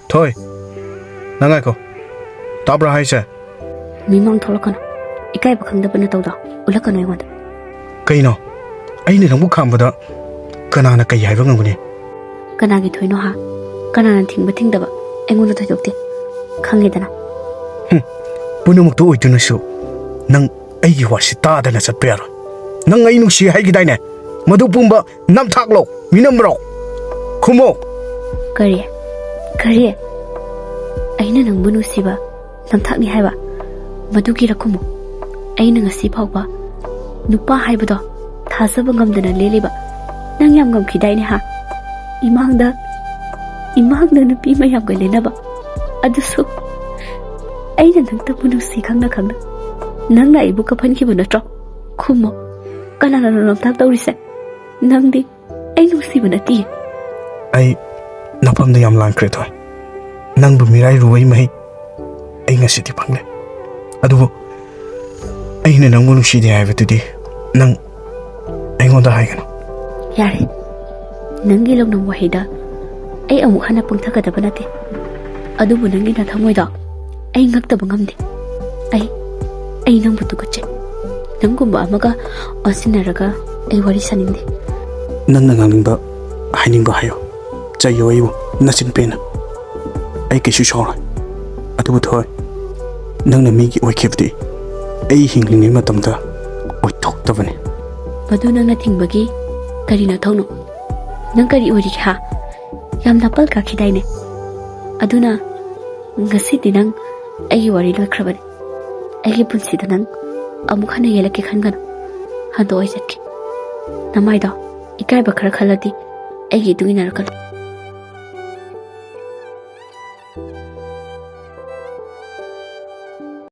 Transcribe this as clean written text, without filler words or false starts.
Thôi, nangai ko. Tabra hai se. Mimang tholakana. Ikai bakhangda bana tawda. Ulakana yawanda. Kaino? Aine nangbu khambada kana na kai haiba ngangune. Kana gi thoino ha. Kana na thingba thingdaba. Engonda thajokte. Khangedana. Punamuk to oituna su. Nang aigi wasi ta da na satper. Nang ai nusi hai gi daine. Madu pumba nam thaklo. Minamro. Khumo. Kari. Kari. Aina nang bunu siba. Nam thakni haiba. Madu gi rakhumo. Aina ngasi phawba. Nupa haibado. Thajaba ngamdana leliba. Nang yam ngam khidaine ha. Imangda nupi mayam ga lenaba. Adusu. Aina nang ta bunu si khangna khangna. Nang na ibu ka phanki bu natro. Khumo. Kana na nam thak tawrise. Nang di ai nu si banati. Ai napam da yam lang kre thoi. Nang bu mirai ruwai mai. Ai ngasi ti phangle. Adubu ai ne nang bu nu si de haiba tudi. Nang ai ngonda hai gana. Yare. Nangi long nang wahida. Ai amuk hana pungtha ka da banate. Adubu nangi na thamoi da. Ai ngak ta bangam de. Ai nang butu kache. Nang gumba amaga asinaraga ai wari saninde. Nang nangingba hainingba hayo. Chayo aibu nasin pena. Ai kesu shora. Adubu thoi. Nang na migi oikebdi. Ai hinglingi matamda oitok tabane. Madu nang na thingbagi kari na thauno. Nang kari ori ha. Yam napal ka khidaine. Aduna ngasi dinang ai wari loikrabane. Ai punsi danang amuk hana yelake khangana. Hado ai jakki. Namai da ikai bakara khalati ai gi tungina rakal.